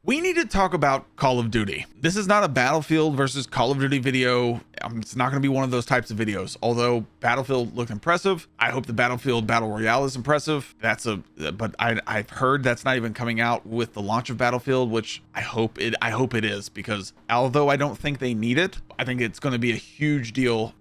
We need to talk about Call of Duty. This is not a Battlefield versus Call of Duty video. It's not going to be one of those types of videos. Although Battlefield looked impressive, I hope the Battlefield Battle Royale is impressive. But I've heard that's not even coming out with the launch of Battlefield, which I hope it is, because although I don't think they need it, I think it's going to be a huge deal,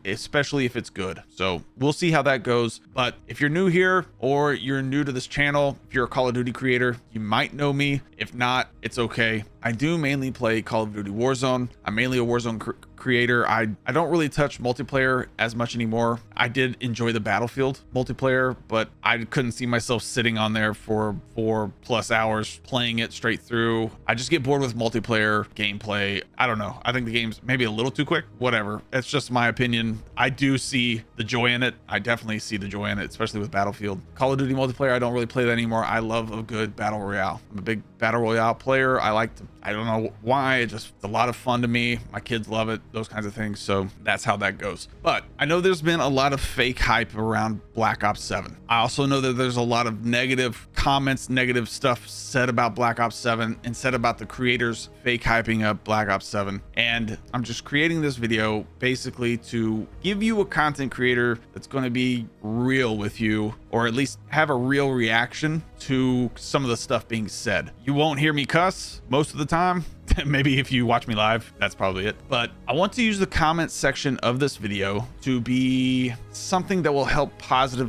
especially if it's good. So we'll see how that goes. But if you're new here or you're new to this channel, if you're a Call of Duty creator, you might know me. If not, it's okay. I do mainly play Call of Duty Warzone. I'm mainly a Warzone creator. I don't really touch multiplayer as much anymore. I did enjoy the Battlefield multiplayer, but I couldn't see myself sitting on there for 4+ hours playing it straight through. I just get bored with multiplayer gameplay. I don't know. I think the game's maybe a little too quick. Whatever. It's just my opinion. I do see the joy in it. I definitely see the joy in it, especially with Battlefield. Call of Duty multiplayer, I don't really play that anymore. I love a good Battle Royale. I'm a big Battle Royale player. I don't know why, it's a lot of fun to me. My kids love it, those kinds of things. So that's how that goes. But I know there's been a lot of fake hype around Black Ops 7. I also know that there's a lot of negative comments, negative stuff said about Black Ops 7 and said about the creators fake hyping up Black Ops 7. And I'm just creating this video basically to give you a content creator that's going to be real with you, or at least have a real reaction to some of the stuff being said. You won't hear me cuss most of the time. Maybe if you watch me live, that's probably it. But I want to use the comment section of this video to be something that will help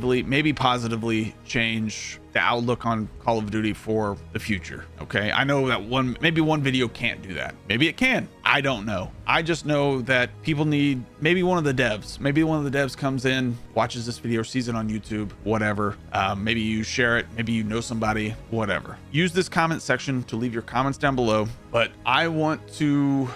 maybe positively change the outlook on Call of Duty for the future. Okay, I know that maybe one video can't do that. Maybe it can. I don't know. I just know that people need maybe one of the devs comes in, watches this video, sees it on YouTube, whatever. Maybe you share it, maybe you know somebody, whatever. Use this comment section to leave your comments down below. But I want to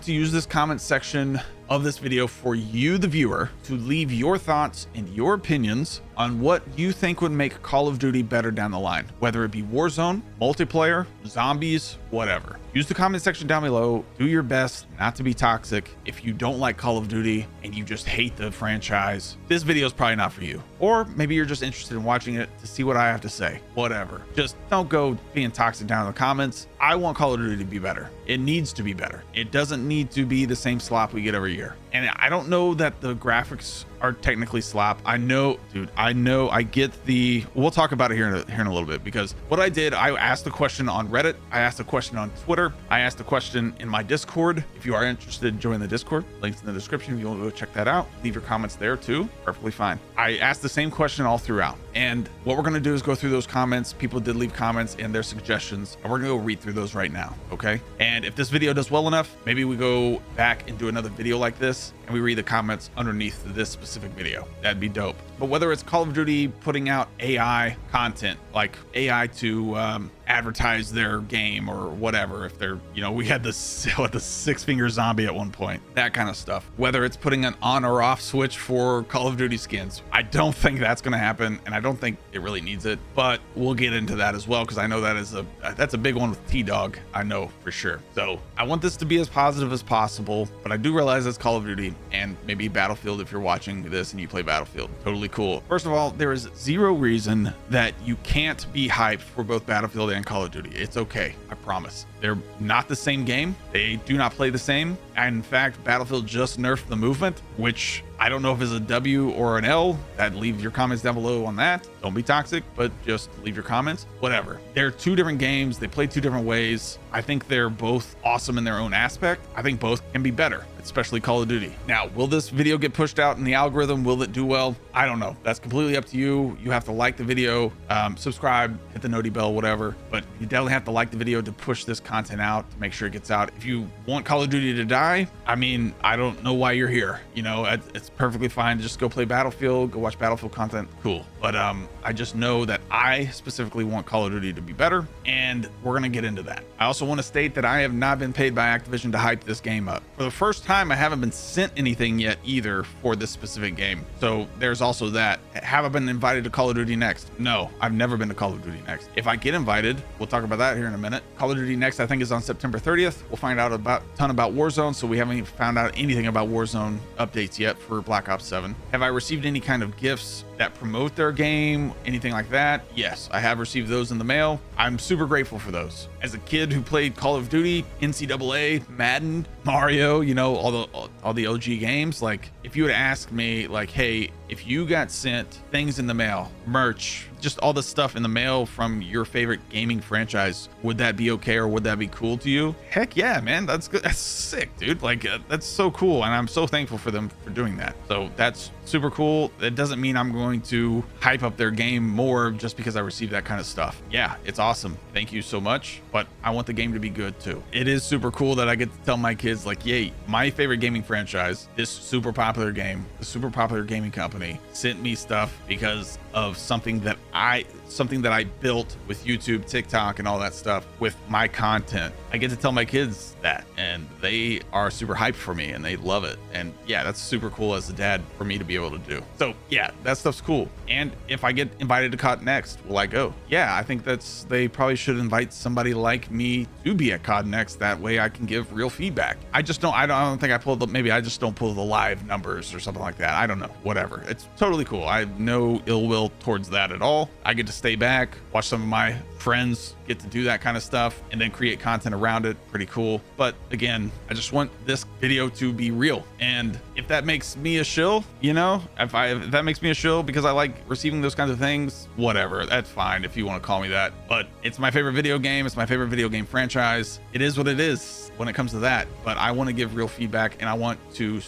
use this comment section of this video for you, the viewer, to leave your thoughts and your opinions on what you think would make Call of Duty better down the line, whether it be Warzone, multiplayer, zombies, whatever. Use the comment section down below. Do your best not to be toxic. If you don't like Call of Duty and you just hate the franchise, this video is probably not for you. Or maybe you're just interested in watching it to see what I have to say. Whatever. Just don't go being toxic down in the comments. I want Call of Duty to be better. It needs to be better. It doesn't need to be the same slop we get every year. And I don't know that the graphics are technically slop. I know, dude, I get we'll talk about it here in a little bit, because what I did, I asked a question on Reddit. I asked a question on Twitter. I asked a question in my Discord. If you are interested, join the Discord. Links in the description. If you want to go check that out, leave your comments there too. Perfectly fine. I asked the same question all throughout. And what we're going to do is go through those comments. People did leave comments and their suggestions, and we're going to go read through those right now. Okay. And if this video does well enough, maybe we go back and do another video like this and we read the comments underneath this specific video. That'd be dope. But whether it's Call of Duty putting out AI content, like AI to advertise their game or whatever, if they're, we had the 6-finger zombie at one point, that kind of stuff. Whether it's putting an on or off switch for Call of Duty skins, I don't think that's going to happen, and I don't think it really needs it. But we'll get into that as well, because I know that's a big one with T-Dog. I know for sure. So I want this to be as positive as possible, but I do realize it's Call of Duty and maybe Battlefield. If you're watching this and you play Battlefield, totally cool. First of all, there is zero reason that you can't be hyped for both Battlefield and Call of Duty. It's okay. I promise. They're not the same game. They do not play the same. And in fact, Battlefield just nerfed the movement, which I don't know if it's a W or an L. That, leave your comments down below on that. Don't be toxic, but just leave your comments. Whatever. They're two different games. They play two different ways. I think they're both awesome in their own aspect. I think both can be better, especially Call of Duty. Now, will this video get pushed out in the algorithm? Will it do well? I don't know. That's completely up to you. You have to like the video, subscribe, hit the noti bell, whatever. But you definitely have to like the video to push this content out, to make sure it gets out. If you want Call of Duty to die, I mean, I don't know why you're here. It's perfectly fine to just go play Battlefield, go watch Battlefield content. Cool. But I just know that I specifically want Call of Duty to be better, and we're going to get into that. I also want to state that I have not been paid by Activision to hype this game up. For the first time, I haven't been sent anything yet either for this specific game. So there's also that. Have I been invited to Call of Duty Next? No, I've never been to Call of Duty Next. If I get invited, we'll talk about that here in a minute. Call of Duty Next, I think, is on September 30th. We'll find out a ton about Warzone. So we haven't even found out anything about Warzone updates yet for Black Ops 7. Have I received any kind of gifts that promote their game, anything like that? Yes, I have received those in the mail. I'm super grateful for those. As a kid who played Call of Duty, NCAA, Madden, Mario, you know, all the OG games, like if you would ask me like, hey, if you got sent things in the mail, merch, just all the stuff in the mail from your favorite gaming franchise, would that be okay, or would that be cool to you? Heck yeah, man, that's good. That's sick, dude. Like that's so cool, and I'm so thankful for them for doing that. So that's super cool. It doesn't mean I'm going to hype up their game more just because I received that kind of stuff. Yeah, it's awesome. Thank you so much, but I want the game to be good too. It is super cool that I get to tell my kids like, yay, my favorite gaming franchise, this super popular game, the super popular gaming company sent me stuff because of something that I built with YouTube, TikTok, and all that stuff with my content. I get to tell my kids that, and they are super hyped for me, and they love it. And yeah, that's super cool as a dad for me to be able to do. So yeah, that stuff's cool. And if I get invited to COD Next, will I go? Yeah, I think they probably should invite somebody like me to be at COD Next. That way I can give real feedback. I don't think I pulled the, maybe I just don't pull the live numbers or something like that. I don't know, whatever. It's totally cool. I have no ill will towards that at all. I get to stay back, watch some of my friends get to do that kind of stuff, and then create content around it. Pretty cool. But again, I just want this video to be real. And if that makes me a shill, you know, if that makes me a shill because I like receiving those kinds of things, whatever, that's fine if you want to call me that. But it's my favorite video game. It's my favorite video game franchise. It is what it is when it comes to that. But I want to give real feedback, and I want to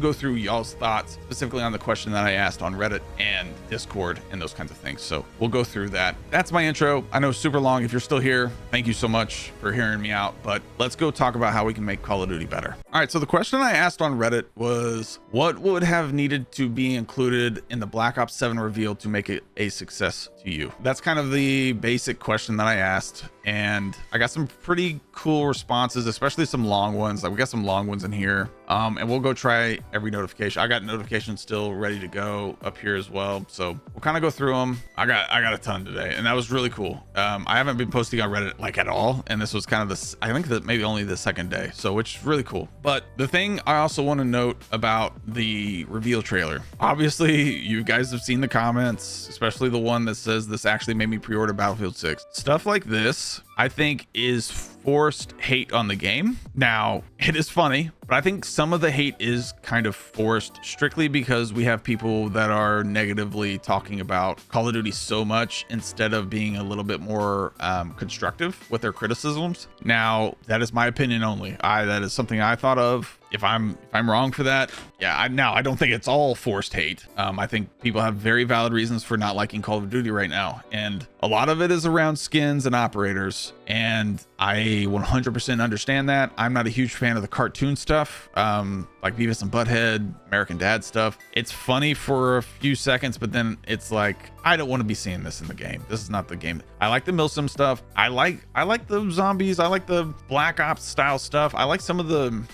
go through y'all's thoughts specifically on the question that I asked on Reddit and Discord and those kinds of things. So we'll go through that. That's my intro. I know super long. If you're still here, thank you so much for hearing me out, but let's go talk about how we can make Call of Duty better. All right, so the question I asked on Reddit was, what would have needed to be included in the Black Ops 7 reveal to make it a success to you? That's kind of the basic question that I asked, and I got some pretty cool responses, especially some long ones. Like we got some long ones in here, and we'll go try every notification. I got notifications still ready to go up here as well, so we'll kind of go through them. I got a ton today, and that was really cool. I haven't been posting on Reddit like at all, and this was kind of this, I think that maybe only the second day, so which is really cool. But the thing I also want to note about the reveal trailer, obviously you guys have seen the comments, especially the one that says this actually made me pre-order Battlefield 6. Stuff like this I think is forced hate on the game. Now, it is funny, but I think some of the hate is kind of forced strictly because we have people that are negatively talking about Call of Duty so much instead of being a little bit more constructive with their criticisms. Now, that is my opinion only. That is something I thought of. If I'm wrong for that, yeah, I don't think it's all forced hate. I think people have very valid reasons for not liking Call of Duty right now, and a lot of it is around skins and operators, and I 100% understand that. I'm not a huge fan of the cartoon stuff, like Beavis and Butthead, American Dad stuff. It's funny for a few seconds, but then it's like, I don't want to be seeing this in the game. This is not the game. I like the Milsim stuff. I like the zombies. I like the Black Ops style stuff. I like some of the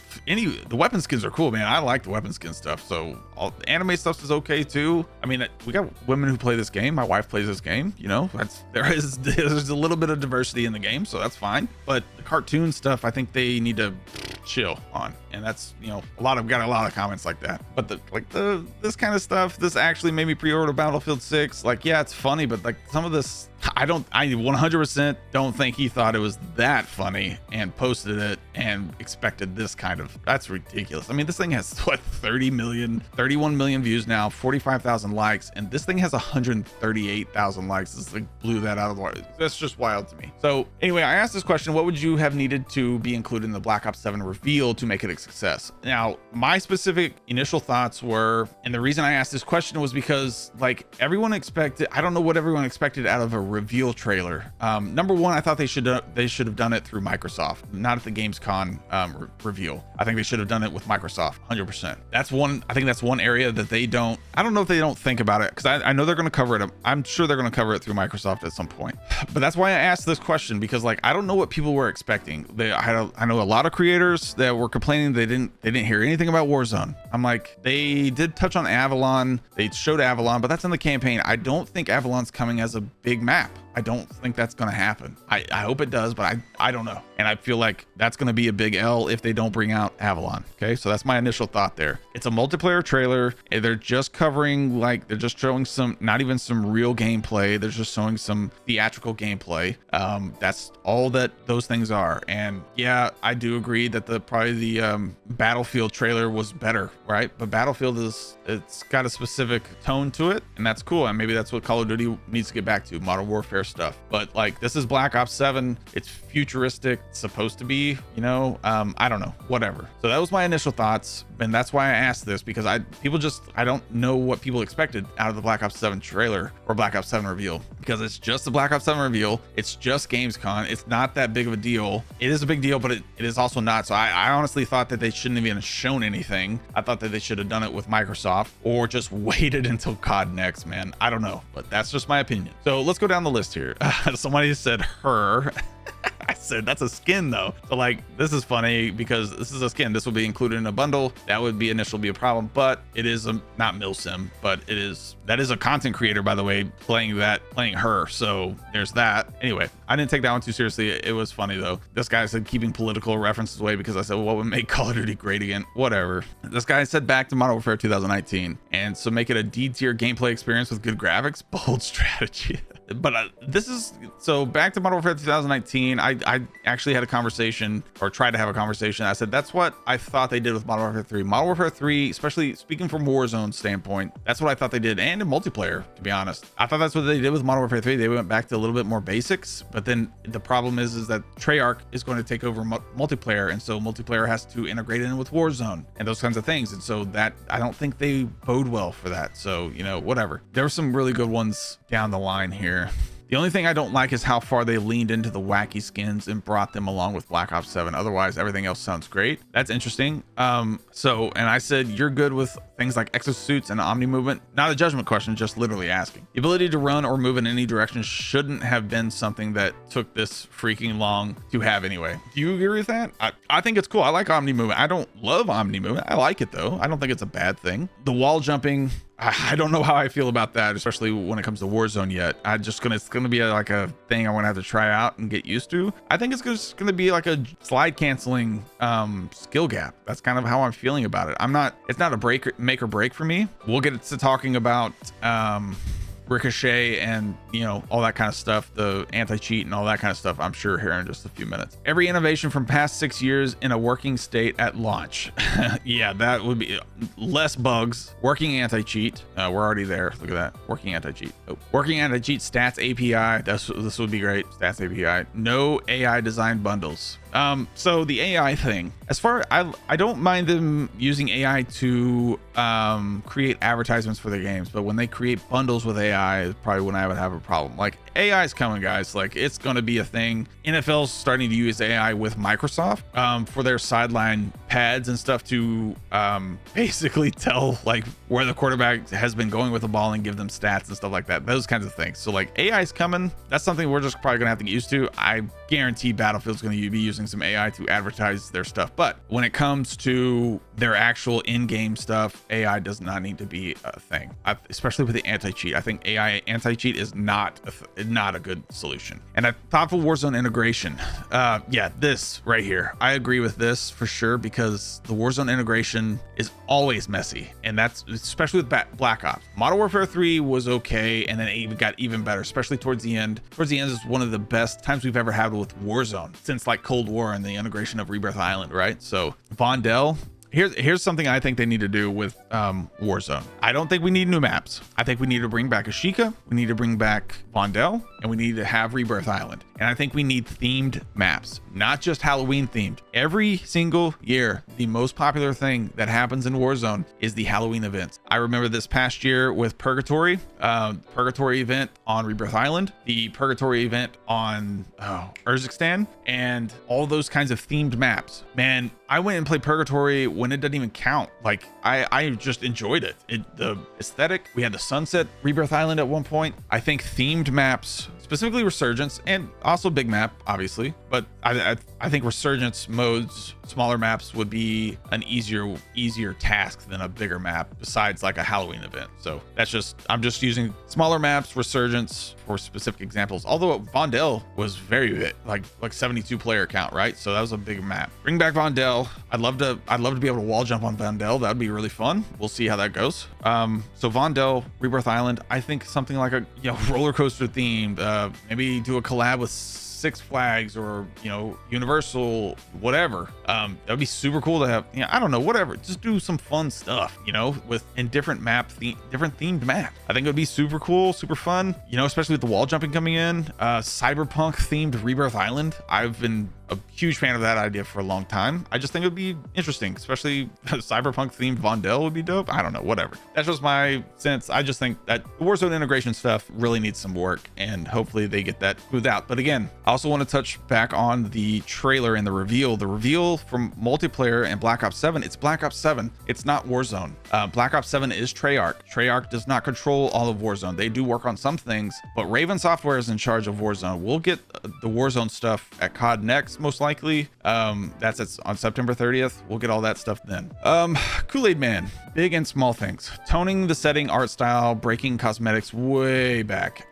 weapon skins are cool, man. I like the weapon skin stuff. So all the anime stuff is okay too. I mean, we got women who play this game. My wife plays this game. You know, there's a little bit of diversity in the game, so that's fine. But the cartoon stuff, I think they need to chill on, and that's, you know, got a lot of comments like that. But this kind of stuff, this actually made me pre-order Battlefield 6. Like, yeah, it's funny, but like some of this, I 100% don't think he thought it was that funny and posted it and expected this kind of, that's ridiculous. I mean, this thing has what, 31 million views now, 45,000 likes, and this thing has 138,000 likes. This like blew that out of the water. That's just wild to me. So anyway, I asked this question, what would you have needed to be included in the Black Ops 7 reveal to make it a success? Now, my specific initial thoughts were, and the reason I asked this question was because like everyone expected, I don't know what everyone expected out of a reveal trailer. Number one, I thought they should have done it through Microsoft, not at the Gamescom reveal. I think they should have done it with Microsoft 100%. That's one, I think that's one area that I don't know if they don't think about it, because I know they're going to cover it. I'm sure they're going to cover it through Microsoft at some point. But that's why I asked this question, because like I don't know what people were expecting. I know a lot of creators that were complaining they didn't hear anything about Warzone. I'm like, they did touch on Avalon. They showed Avalon, but that's in the campaign. I don't think Avalon's coming as a big map. I don't think that's going to happen. I hope it does, but I don't know. And I feel like that's going to be a big L if they don't bring out Avalon. Okay, so that's my initial thought there. It's a multiplayer trailer. They're just covering, like, they're just showing some, not even some real gameplay. They're just showing some theatrical gameplay. That's all that those things are. And yeah, I do agree that probably the Battlefield trailer was better, right? But Battlefield it's got a specific tone to it, and that's cool. And maybe that's what Call of Duty needs to get back to, Modern Warfare stuff. But like, this is Black Ops 7. It's futuristic. It's supposed to be, you know, I don't know, whatever. So that was my initial thoughts, and that's why I asked this, because I don't know what people expected out of the Black Ops 7 trailer or Black Ops 7 reveal, because it's just the Black Ops 7 reveal. It's just Gamescom. It's not that big of a deal. It is a big deal, but it is also not. So I honestly thought that they shouldn't have even shown anything. I thought that they should have done it with Microsoft or just waited until COD next, man. I don't know, but that's just my opinion. So let's go down the list here. Somebody said her. I said that's a skin though. So like, this is funny because this is a skin. This will be included in a bundle. That would be initially be a problem, but it is not milsim, but that is a content creator, by the way, playing her. So there's that. Anyway, I didn't take that one too seriously. It was funny though. This guy said keeping political references away, because I said, well, what would make Call of Duty great again? Whatever. This guy said back to Modern Warfare 2019, and so make it a D-tier gameplay experience with good graphics, bold strategy. But this is, so back to Modern Warfare 2019, I actually had a conversation, or tried to have a conversation. I said, that's what I thought they did with Modern Warfare 3. Modern Warfare 3, especially speaking from Warzone standpoint, that's what I thought they did. And in multiplayer, to be honest, I thought that's what they did with Modern Warfare 3. They went back to a little bit more basics, but then the problem is that Treyarch is going to take over multiplayer. And so multiplayer has to integrate in with Warzone and those kinds of things. And so that, I don't think they bode well for that. So, you know, whatever. There were some really good ones down the line here. The only thing I don't like is how far they leaned into the wacky skins and brought them along with Black Ops 7. Otherwise, everything else sounds great. That's interesting. And I said, you're good with things like exosuits and omni movement. Not a judgment question, just literally asking. The ability to run or move in any direction shouldn't have been something that took this freaking long to have anyway. Do you agree with that? I think it's cool. I like omni movement. I don't love omni movement. I like it though. I don't think it's a bad thing. The wall jumping, I don't know how I feel about that, especially when it comes to Warzone yet. It's gonna be like a thing I'm gonna have to try out and get used to. I think it's just gonna be like a slide canceling skill gap. That's kind of how I'm feeling about it. It's not a make or break for me. We'll get to talking about Ricochet and, you know, all that kind of stuff, the anti-cheat and all that kind of stuff, I'm sure, here in just a few minutes. Every innovation from past 6 years in a working state at launch. Yeah, that would be less bugs, working anti-cheat. We're already there. Look at that. Working anti-cheat. Oh, working anti-cheat stats API. This would be great. Stats API. No AI design bundles. So the AI thing, as far I don't mind them using AI to create advertisements for their games, but when they create bundles with AI, is probably when I would have a problem. Like, AI is coming, guys. Like, it's going to be a thing. NFL's starting to use AI with Microsoft for their sideline pads and stuff to basically tell like where the quarterback has been going with the ball and give them stats and stuff like that. Those kinds of things. So like, AI is coming. That's something we're just probably gonna have to get used to. I guarantee Battlefield's going to be using some AI to advertise their stuff. But when it comes to their actual in-game stuff, AI does not need to be a thing, especially with the anti-cheat. I think AI anti-cheat is not a good solution. And a thoughtful Warzone integration. Yeah, this right here, I agree with this for sure, because the Warzone integration is always messy, and that's especially with Black Ops. Modern Warfare 3 was okay, and then it got even better, especially towards the end. Towards the end is one of the best times we've ever had with Warzone since like Cold War and the integration of Rebirth Island, right? So Vondel, here's something I think they need to do with Warzone. I don't think we need new maps. I think we need to bring back Ashika, we need to bring back Vondel, and we need to have Rebirth Island. And I think we need themed maps, not just Halloween themed. Every single year, the most popular thing that happens in Warzone is the Halloween events. I remember this past year with Purgatory event on Rebirth Island, the Purgatory event on Urzikstan, and all those kinds of themed maps. Man, I went and played Purgatory when it doesn't even count. Like, I just enjoyed it. The aesthetic, we had the sunset Rebirth Island at one point. I think themed maps, specifically Resurgence, and also Big Map, obviously, but I think resurgence modes, smaller maps would be an easier task than a bigger map besides like a Halloween event. So that's just, I'm just using smaller maps, resurgence for specific examples. Although Vondel was very big, like 72 player count, right? So that was a big map. Bring back Vondel. I'd love to be able to wall jump on Vondel. That would be really fun. We'll see how that goes. So Vondel, Rebirth Island, I think something like a, you know, roller coaster themed, maybe do a collab with Six Flags or, you know, Universal, whatever. That would be super cool to have, you know, I don't know, whatever, just do some fun stuff, you know, with in different different themed map. I think it would be super cool, super fun, you know, especially with the wall jumping coming in. Cyberpunk themed Rebirth Island, I've been a huge fan of that idea for a long time. I just think it would be interesting, especially cyberpunk themed Vondel would be dope. I don't know, whatever. That's just my sense. I just think that the Warzone integration stuff really needs some work, and hopefully they get that smoothed out. But again, I also want to touch back on the trailer and the reveal from multiplayer and Black Ops 7. It's Black Ops 7. It's not Warzone. Black Ops 7 is Treyarch. Treyarch does not control all of Warzone. They do work on some things, but Raven Software is in charge of Warzone. We'll get the Warzone stuff at COD next, most likely. That's on September 30th. We'll get all that stuff then. Kool-Aid Man, big and small things. Toning the setting, art style, breaking cosmetics way back.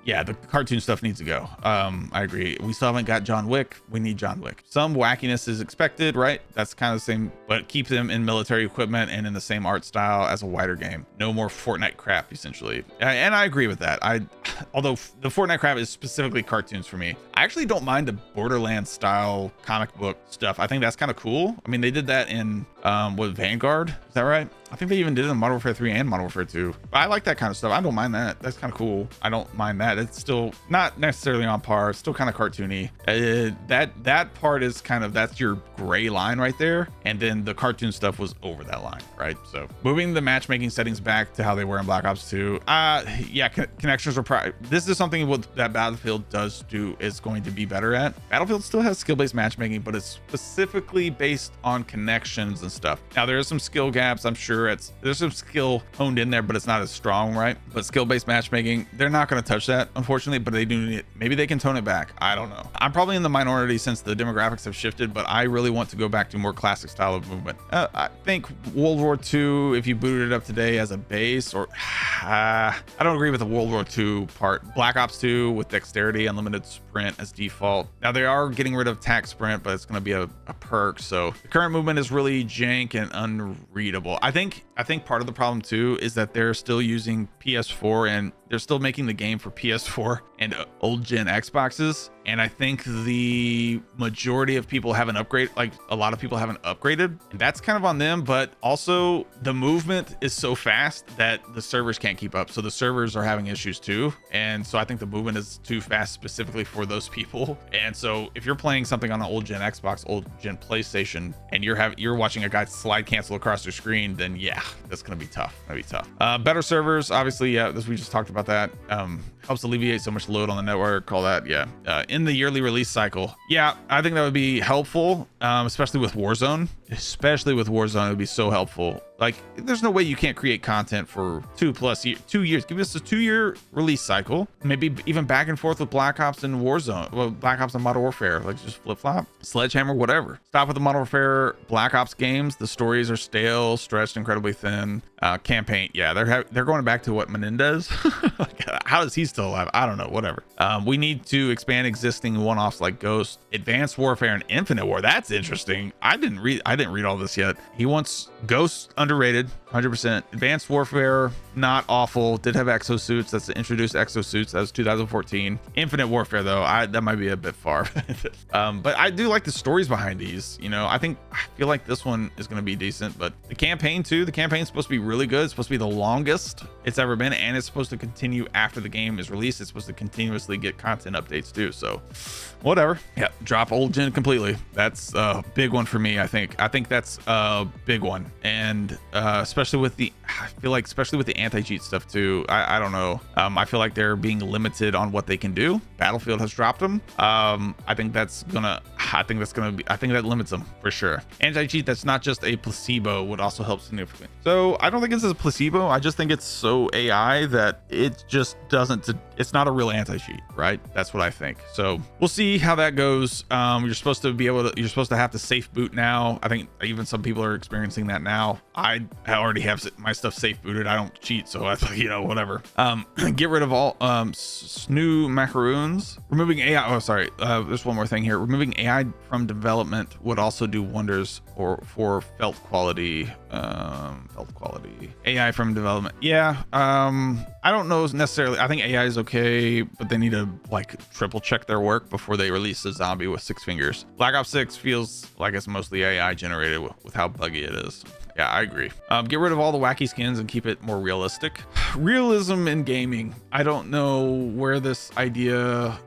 Yeah, the cartoon stuff needs to go. I agree. We still haven't got John Wick. We need John Wick. Some wackiness is expected, right? That's kind of the same, but keep them in military equipment and in the same art style as a wider game. No more Fortnite crap, essentially. And I agree with that. Although the Fortnite crap is specifically cartoons for me. I actually don't mind the Borderlands style comic book stuff. I think that's kind of cool. I mean, they did that in with Vanguard. Is that right? I think they even did it in Modern Warfare 3 and Modern Warfare 2. But I like that kind of stuff. I don't mind that. That's kind of cool. I don't mind that. It's still not necessarily on par. It's still kind of cartoony. That part is kind of, that's your gray line right there. And then the cartoon stuff was over that line, right? So moving the matchmaking settings back to how they were in Black Ops 2. Yeah, connections are this is something that Battlefield does do, is going to be better at. Battlefield still has skill-based matchmaking, but it's specifically based on connections and stuff. Now there are some skill gaps. I'm sure there's some skill honed in there, but it's not as strong, right? But skill-based matchmaking, they're not going to touch that, unfortunately, but they do need it. Maybe they can tone it back. I don't know. I'm probably in the minority since the demographics have shifted, but I really want to go back to more classic style of movement. I think World War II, if you booted it up today as a base, or I don't agree with the World War II part. Black Ops 2 with dexterity, unlimited sprint as default. Now they are getting rid of tac sprint, but it's going to be a perk. So the current movement is really jank and unreadable. I think part of the problem too is that they're still using PS4 and they're still making the game for PS4 and old gen Xboxes. And I think the majority of people haven't upgraded, like a lot of people haven't upgraded, and that's kind of on them. But also the movement is so fast that the servers can't keep up. So the servers are having issues too. And so I think the movement is too fast specifically for those people. And so if you're playing something on an old gen Xbox, old gen PlayStation, and you're watching a guy slide cancel across your screen, then yeah, that's going to be tough. That'd be tough. Better servers, obviously. Yeah, we just talked about that. Helps alleviate so much load on the network, all that. Yeah. In the yearly release cycle, yeah, I think that would be helpful, especially with Warzone. It would be so helpful. Like, there's no way you can't create content for 2 years. Give us a 2-year release cycle, maybe even back and forth with Black Ops and Warzone. Well, Black Ops and Modern Warfare, like just flip flop, Sledgehammer, whatever. Stop with the Modern Warfare Black Ops games. The stories are stale, stretched incredibly thin. Campaign, yeah, they're going back to what Menendez. Like, how is he still alive? I don't know. Whatever. We need to expand existing one-offs like Ghost, Advanced Warfare, and Infinite War. That's interesting. I didn't read all this yet. He wants Ghost underrated, 100%. Advanced Warfare, not awful. Did have exosuits. That's the introduced exosuits. That was 2014. Infinite Warfare though, that might be a bit far. But I do like the stories behind these. You know, I feel like this one is going to be decent. But the campaign too. The campaign is supposed to be really good. It's supposed to be the longest it's ever been, and it's supposed to continue after the game is released. It's supposed to continuously get content updates too. So whatever. Yeah, drop old gen completely. That's a big one for me. I think that's a big one, and especially with the anti-cheat stuff too. I don't know. I feel like they're being limited on what they can do. Battlefield has dropped them. I think that limits them for sure. Anti-cheat that's not just a placebo would also help significantly. So I don't think it's a placebo. I just think it's so AI that it just doesn't it's not a real anti-cheat, right? That's what I think. So we'll see how that goes. You're supposed to be able to, you're supposed to have to safe boot now. I think even some people are experiencing that now. I already have my stuff safe booted. I don't cheat, so I thought, you know, whatever. Get rid of all snoo macaroons. Removing AI. Oh, sorry. There's one more thing here. Removing AI from development would also do wonders for felt quality. AI from development. Yeah. I don't know necessarily. I think AI is okay, but they need to like triple check their work before they release a zombie with 6 fingers. Black Ops 6 feels like it's mostly AI generated with how buggy it is. Yeah, I agree. Get rid of all the wacky skins and keep it more realistic. Realism in gaming. I don't know where this idea,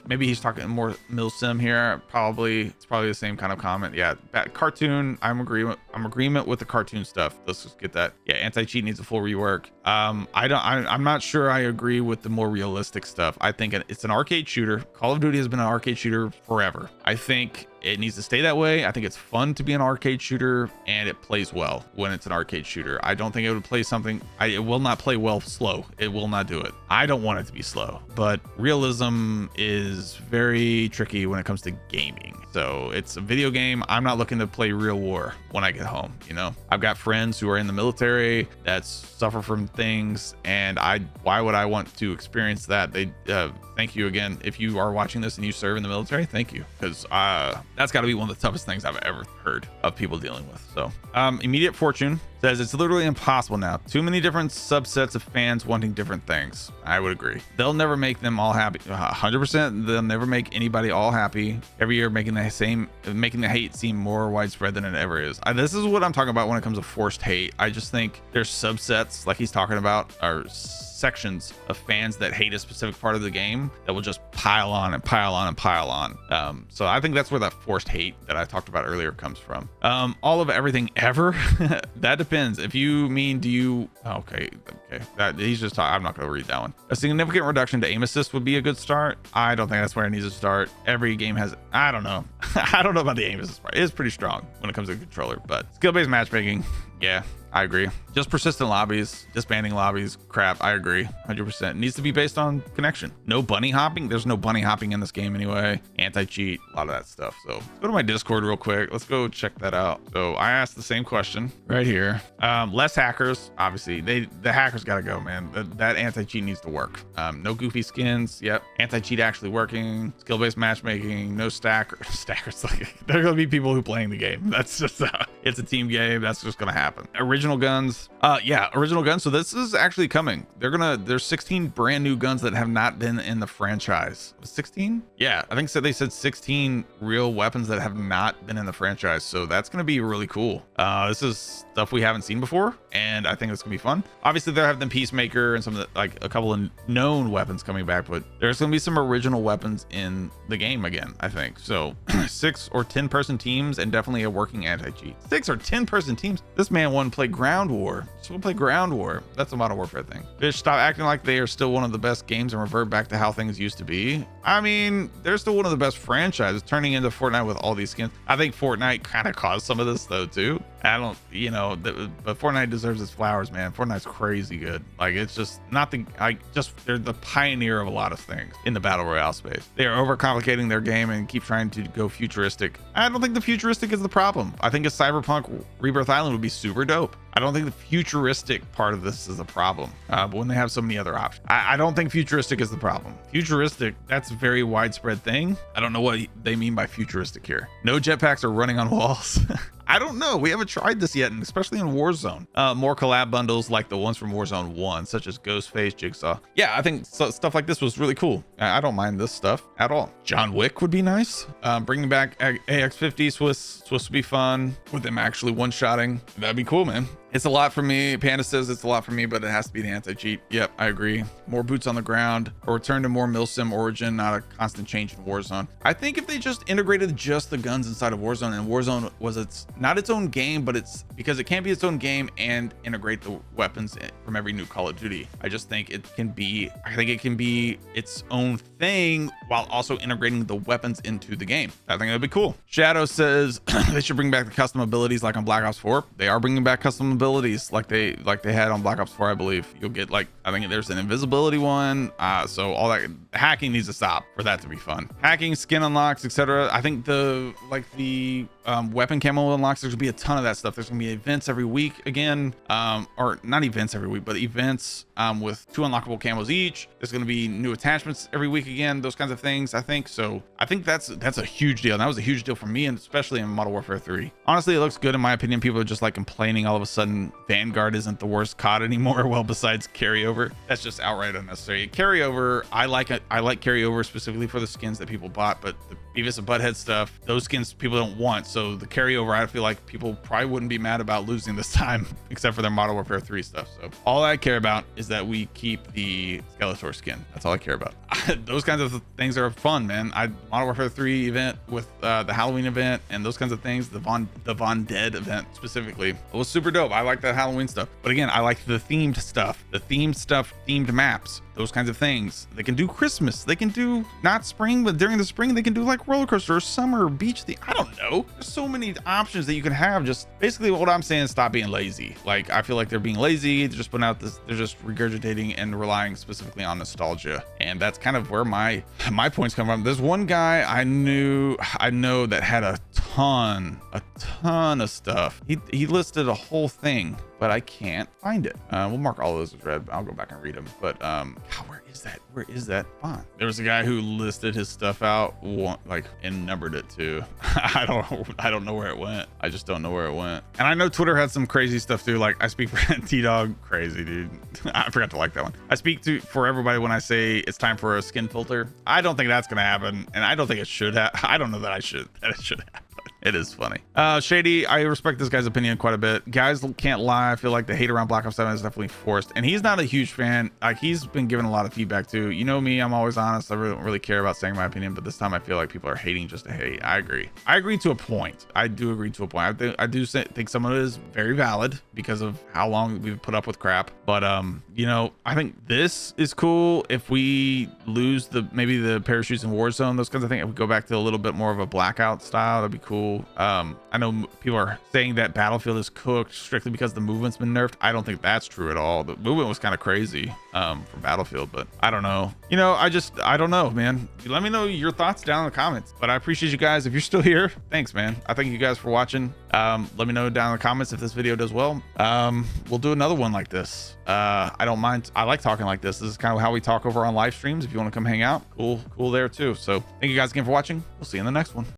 maybe he's talking more milsim here. It's probably the same kind of comment. Yeah, cartoon. I'm agreement with the cartoon stuff. Let's just get that. Yeah, anti-cheat needs a full rework. I'm not sure I agree with the more realistic stuff. I think it's an arcade shooter. Call of Duty has been an arcade shooter forever. I think it needs to stay that way. I think it's fun to be an arcade shooter, and it plays well when it's an arcade shooter. I don't think it would play something. It will not play well slow. It will not do it. I don't want it to be slow, but realism is very tricky when it comes to gaming. So it's a video game. I'm not looking to play real war when I get home. You know, I've got friends who are in the military that suffer from things, and why would I want to experience that? Thank you again. If you are watching this and you serve in the military, thank you, because that's got to be one of the toughest things I've ever heard of people dealing with. So immediate fortune says it's literally impossible now. Too many different subsets of fans wanting different things. I would agree. They'll never make them all happy. 100%. They'll never make anybody all happy. Every year making the hate seem more widespread than it ever is. This is what I'm talking about when it comes to forced hate. I just think there's subsets like he's talking about, or sections of fans that hate a specific part of the game that will just pile on and pile on and pile on. So I think that's where that forced hate that I talked about earlier comes from. All of everything ever. That depends. If you mean, okay, that he's just I'm not going to read that one. A significant reduction to aim assist would be a good start. I don't think that's where it needs to start. Every game has, I don't know. I don't know about the aim assist part. It is pretty strong when it comes to the controller, but skill-based matchmaking, yeah, I agree. Just persistent lobbies, disbanding lobbies, crap. I agree 100%. It needs to be based on connection. No bunny hopping. There's no bunny hopping in this game anyway. Anti-cheat, a lot of that stuff. So let's go to my Discord real quick. Let's go check that out. So I asked the same question right here. Less hackers. Obviously, the hackers got to go, man. That anti-cheat needs to work. No goofy skins. Yep. Anti-cheat actually working. Skill-based matchmaking. No stackers. Like, there are gonna be people who playing the game. That's just it's a team game. That's just gonna happen. Original guns. Yeah, original guns. So this is actually coming. There's 16 brand new guns that have not been in the franchise. 16? Yeah, I think they said 16 real weapons that have not been in the franchise. So that's gonna be really cool. This is stuff we haven't seen before, and I think it's gonna be fun. Obviously, there have been Peacemaker and some of the, like a couple of known weapons coming back, but there's gonna be some original weapons in the game again, I think. So 6 or 10 person teams, and definitely a working anti-cheat. 6 or 10 person teams. This man wanted to play Ground War. Just want to play Ground War. That's a Modern Warfare thing. Fish, stop acting like they are still one of the best games and revert back to how things used to be. I mean, they're still one of the best franchises, turning into Fortnite with all these skins. I think Fortnite kind of caused some of this though too. I don't, but Fortnite deserves its flowers, man. Fortnite's crazy good. Like, it's just not they're the pioneer of a lot of things in the battle royale space. They are overcomplicating their game and keep trying to go futuristic. I don't think the futuristic is the problem. I think a Cyberpunk Rebirth Island would be super dope. I don't think the futuristic part of this is a problem, but when they have so many other options, I don't think futuristic is the problem. Futuristic, that's a very widespread thing. I don't know what they mean by futuristic here. No jetpacks are running on walls. I don't know. We haven't tried this yet, and especially in Warzone. More collab bundles like the ones from Warzone 1, such as Ghostface, Jigsaw. Yeah, I think stuff like this was really cool. I don't mind this stuff at all. John Wick would be nice. Bringing back AX-50s was supposed to be fun with them actually one-shotting. That'd be cool, man. It's a lot for me. Panda says it's a lot for me, but it has to be the anti-cheat. Yep, I agree. More boots on the ground, a return to more milsim origin, not a constant change in Warzone. I think if they just integrated just the guns inside of Warzone, and Warzone was not its own game, but it's because it can't be its own game and integrate the weapons from every new Call of Duty. I just think it can be its own thing while also integrating the weapons into the game. I think that'd be cool. Shadow says they should bring back the custom abilities like on Black Ops 4. They are bringing back custom abilities abilities like they had on Black Ops 4, I believe. You'll get like, I think there's an invisibility one. So all that hacking needs to stop for that to be fun. Hacking, skin unlocks, etc. I think the weapon camo unlocks, there's gonna be a ton of that stuff. There's gonna be events every week again, or not events every week, but events with 2 unlockable camos each. There's gonna be new attachments every week again, those kinds of things. I think that's a huge deal, and that was a huge deal for me, and especially in Modern Warfare 3. Honestly, it looks good in my opinion. People are just like complaining all of a sudden Vanguard isn't the worst COD anymore. Well, besides carryover, that's just outright unnecessary. Carryover, I like carryover specifically for the skins that people bought, but the Beavis and Butthead stuff, those skins people don't want. So the carryover, I feel like people probably wouldn't be mad about losing this time, except for their Modern Warfare 3 stuff. So all I care about is that we keep the Skeletor skin. That's all I care about. Those kinds of things are fun, man. Modern Warfare 3 event with the Halloween event and those kinds of things, the Von Dead event specifically, it was super dope. I like that Halloween stuff, but again, I like the themed stuff, themed maps, those kinds of things. They can do Christmas, they can do not spring, but during the spring they can do like roller coaster or summer or beach theme. I don't know, there's so many options that you can have. Just basically what I'm saying is stop being lazy. Like, I feel like they're being lazy. They're just putting out this, they're just regurgitating and relying specifically on nostalgia, and that's kind of where my points come from. There's one guy I know that had a ton of stuff. He listed a whole thing, but I can't find it. We'll mark all of those as red. I'll go back and read them. But God, where is that font? There was a guy who listed his stuff out, like, and numbered it too. I don't know where it went. I just don't know where it went. And I know Twitter had some crazy stuff too. Like, I speak for T-Dog, crazy dude. I forgot to like that one. I speak for everybody when I say it's time for a skin filter. I don't think that's gonna happen, and I don't think it should have. I don't know that it should happen. It is funny. Shady, I respect this guy's opinion quite a bit. Guys can't lie. I feel like the hate around Black Ops 7 is definitely forced, and he's not a huge fan. Like, he's been given a lot of feedback too. You know me, I'm always honest. I don't really care about saying my opinion, but this time I feel like people are hating just to hate. I agree to a point. I do agree to a point. I do think some of it is very valid because of how long we've put up with crap. But you know, I think this is cool. If we lose maybe the parachutes in Warzone, those kinds of things, if we go back to a little bit more of a blackout style, that'd be cool. I know people are saying that Battlefield is cooked strictly because the movement's been nerfed. I don't think that's true at all. The movement was kind of crazy for Battlefield, but I don't know. You know, I don't know, man. Let me know your thoughts down in the comments. But I appreciate you guys. If you're still here, thanks, man. I thank you guys for watching. Let me know down in the comments if this video does well. We'll do another one like this. I don't mind. I like talking like this. This is kind of how we talk over on live streams. If you want to come hang out, cool there too. So thank you guys again for watching. We'll see you in the next one.